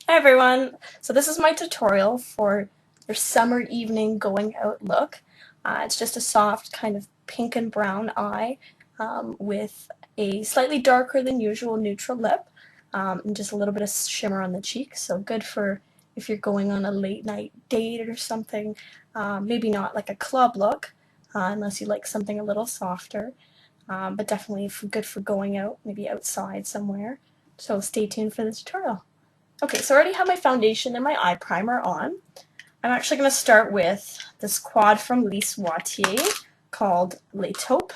Hi everyone! So this is my tutorial for your summer evening going out look. It's just a soft kind of pink and brown eye with a slightly darker than usual neutral lip and just a little bit of shimmer on the cheek. So good for if you're going on a late night date or something. Maybe not like a club look unless you like something a little softer, but definitely good for going out, maybe outside somewhere. So stay tuned for the tutorial. Okay, so I already have my foundation and my eye primer on. I'm actually going to start with this quad from Lise Watier called Les Taupes.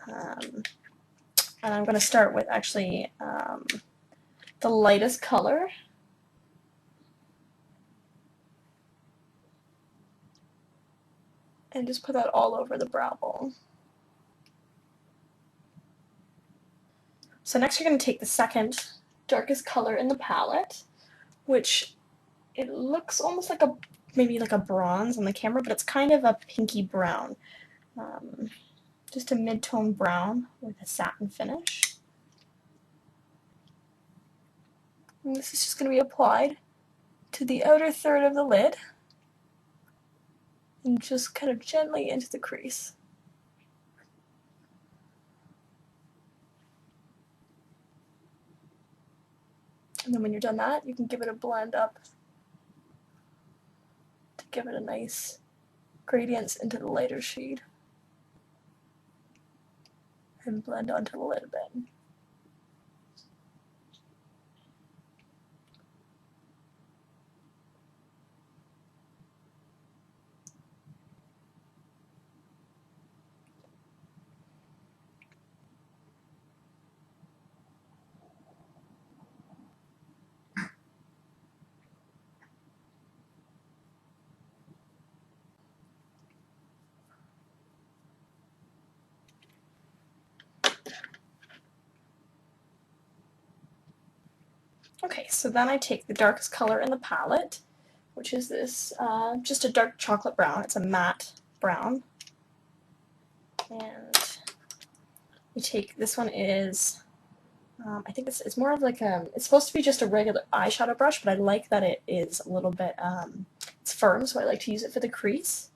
And I'm going to start with actually the lightest color. And just put that all over the brow bone. So next you're going to take the second darkest color in the palette, which it looks almost like maybe like a bronze on the camera, but it's kind of a pinky brown. Just a mid-tone brown with a satin finish. And this is just going to be applied to the outer third of the lid and just kind of gently into the crease. And then when you're done that, you can give it a blend up to give it a nice gradients into the lighter shade and blend onto the lid a bit. Okay, so then I take the darkest color in the palette, which is this, just a dark chocolate brown. It's a matte brown. And we take, this one is, I think it's more of like it's supposed to be just a regular eyeshadow brush, but I like that it is a little bit, it's firm, so I like to use it for the crease.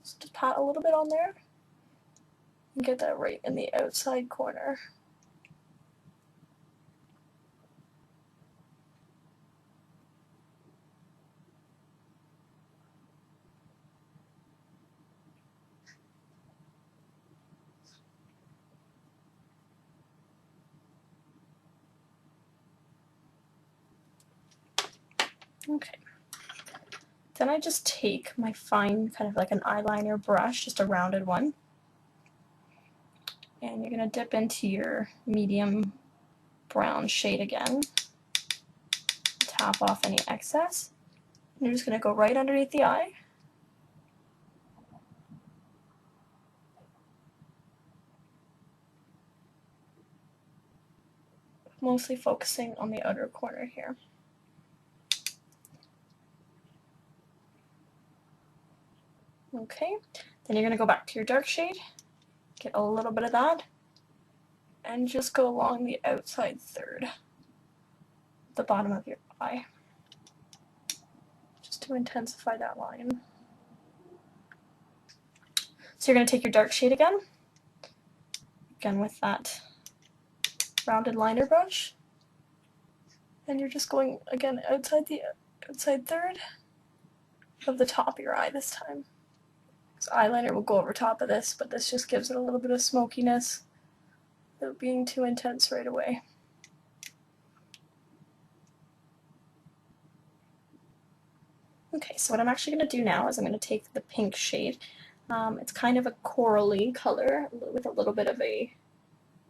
Just pat a little bit on there and get that right in the outside corner. Okay. Then I just take my fine, kind of like an eyeliner brush, just a rounded one, and you're going to dip into your medium brown shade again, tap off any excess, and you're just going to go right underneath the eye. Mostly focusing on the outer corner here. Okay, then you're going to go back to your dark shade, get a little bit of that, and just go along the outside third, the bottom of your eye, just to intensify that line. So you're going to take your dark shade again with that rounded liner brush, and you're just going again outside the outside third of the top of your eye this time. So eyeliner will go over top of this, but this just gives it a little bit of smokiness without being too intense right away. Okay, so what I'm actually going to do now is I'm going to take the pink shade. It's kind of a corally color with a little bit of a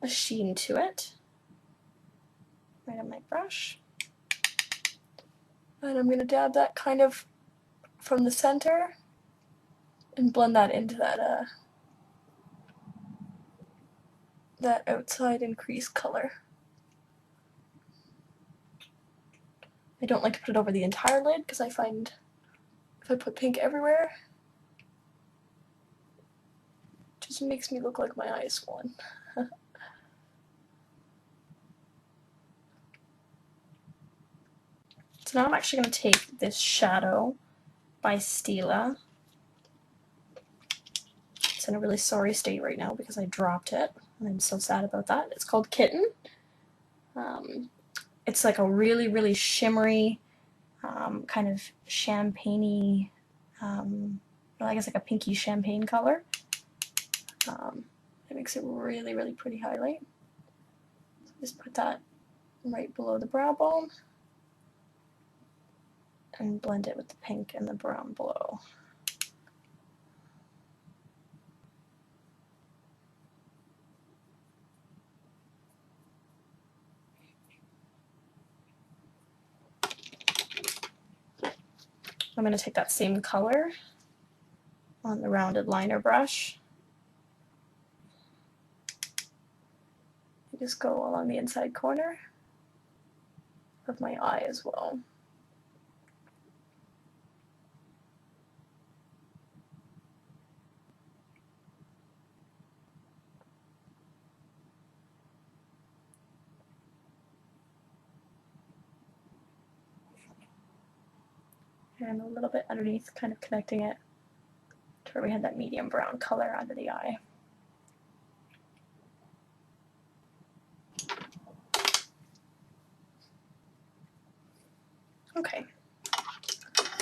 sheen to it. Right on my brush. And I'm going to dab that kind of from the center and blend that into that outside increased color. I don't like to put it over the entire lid because I find if I put pink everywhere, it just makes me look like my eye is swollen. So now I'm actually going to take this shadow by Stila. It's in a really sorry state right now because I dropped it, and I'm so sad about that. It's called Kitten. It's like a really, really shimmery, kind of champagne-y, I guess like a pinky champagne color. It makes it really, really pretty highlight. So just put that right below the brow bone and blend it with the pink and the brown below. I'm going to take that same color on the rounded liner brush. Just go along the inside corner of my eye as well. And a little bit underneath, kind of connecting it to where we had that medium brown color under the eye. Okay,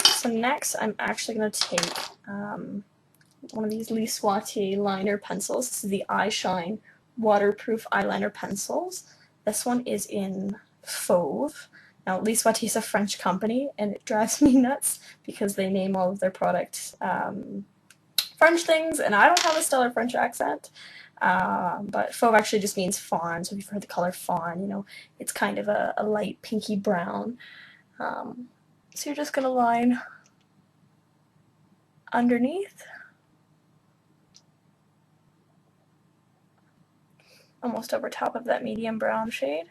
so next I'm actually going to take one of these Lis Watier liner pencils. This is the Eye Shine waterproof eyeliner pencils. This one is in Fauve. Now, Lis Watier is a French company, and it drives me nuts because they name all of their products French things, and I don't have a stellar French accent. But Fauve actually just means fawn, so if you've heard the color fawn, you know, it's kind of a light pinky brown. So you're just going to line underneath, almost over top of that medium brown shade.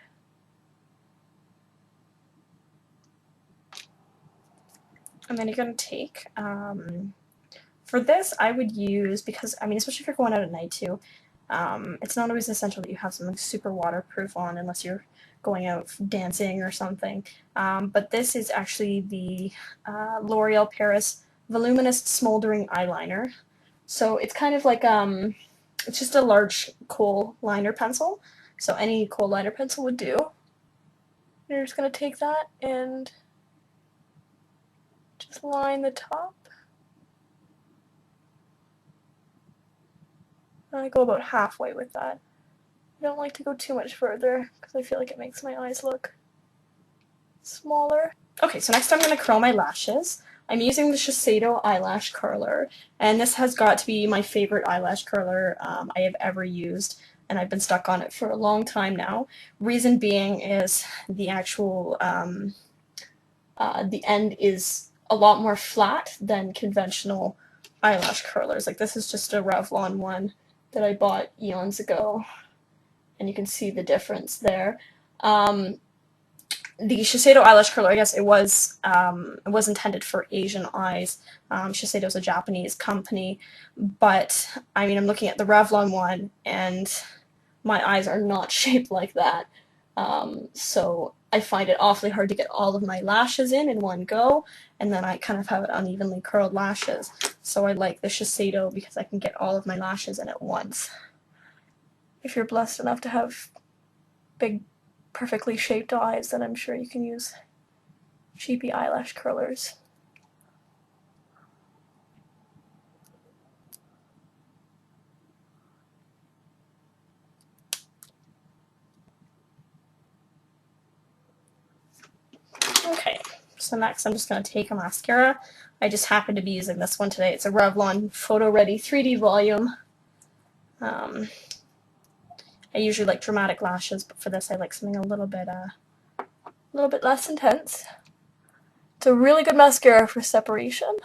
And then you're going to take, for this I would use, because, I mean, especially if you're going out at night too, it's not always essential that you have something super waterproof on unless you're going out dancing or something. But this is actually the L'Oreal Paris Voluminous Smoldering Eyeliner. So it's kind of like, it's just a large kohl liner pencil. So any kohl liner pencil would do. You're just going to take that and just line the top. I go about halfway with that. I don't like to go too much further because I feel like it makes my eyes look smaller. Okay, so next I'm going to curl my lashes. I'm using the Shiseido eyelash curler, and this has got to be my favorite eyelash curler I have ever used, and I've been stuck on it for a long time now. Reason being is the actual, the end is a lot more flat than conventional eyelash curlers. Like, this is just a Revlon one that I bought eons ago, and you can see the difference there. The Shiseido eyelash curler, I guess it was intended for Asian eyes. Shiseido is a Japanese company, but I mean, I'm looking at the Revlon one, and my eyes are not shaped like that. So I find it awfully hard to get all of my lashes in one go, and then I kind of have unevenly curled lashes. So I like the Shiseido because I can get all of my lashes in at once. If you're blessed enough to have big, perfectly shaped eyes, then I'm sure you can use cheapy eyelash curlers. Okay, so next I'm just going to take a mascara. I just happen to be using this one today. It's a Revlon Photo Ready 3D Volume. I usually like dramatic lashes, but for this I like something a little bit less intense. It's a really good mascara for separation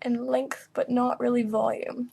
and length, but not really volume.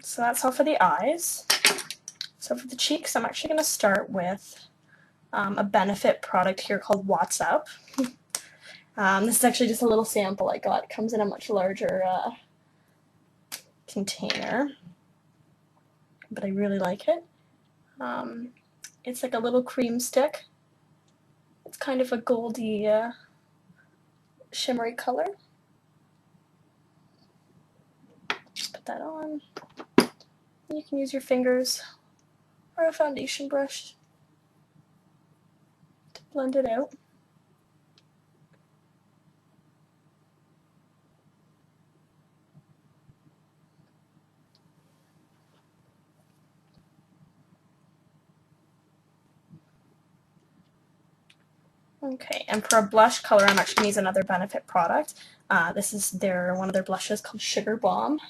So that's all for the eyes. So for the cheeks, I'm actually going to start with a Benefit product here called What's Up. This is actually just a little sample I got. It comes in a much larger container, but I really like it. It's like a little cream stick. It's kind of a goldy, shimmery color. Just put that on. You can use your fingers or a foundation brush to blend it out. Okay, and for a blush color, I'm actually going to use another Benefit product. This is one of their blushes called Sugar Bomb.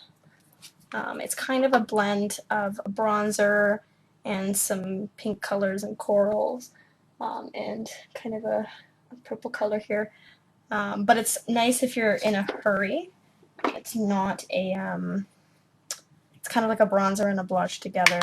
It's kind of a blend of a bronzer and some pink colors and corals, and kind of a purple color here. But it's nice if you're in a hurry. It's not a, it's kind of like a bronzer and a blush together.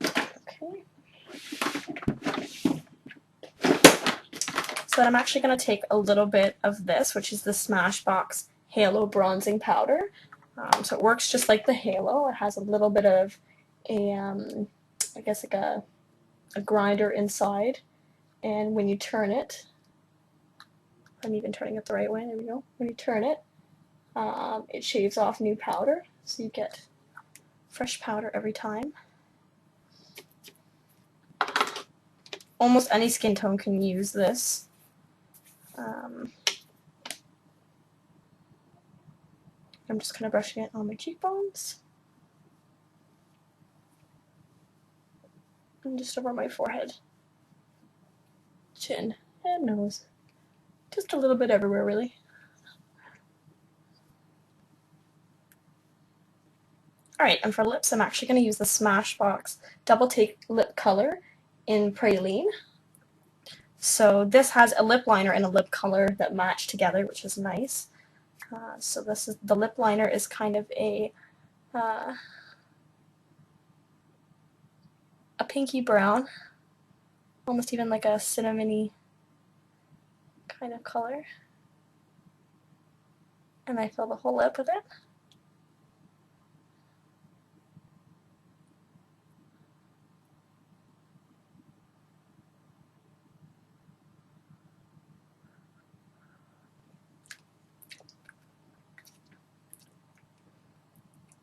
Okay. So I'm actually going to take a little bit of this, which is the Smashbox Halo Bronzing Powder. So it works just like the Halo. It has a little bit of a, I guess like a grinder inside, and when you turn it, I'm even turning it the right way, there we go. When you turn it, it shaves off new powder, so you get fresh powder every time. Almost any skin tone can use this. I'm just kind of brushing it on my cheekbones and just over my forehead, chin, and nose. Just a little bit everywhere, really. Alright, and for lips, I'm actually going to use the Smashbox Double Take Lip Color in Praline. So this has a lip liner and a lip color that match together, which is nice. So this is the lip liner is kind of a pinky brown, almost even like a cinnamony kind of color. And I fill the whole lip with it.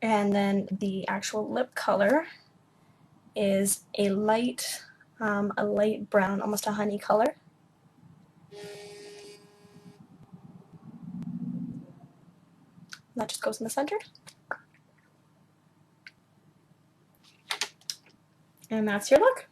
And then the actual lip color is a light brown, almost a honey color. That just goes in the center. And that's your look.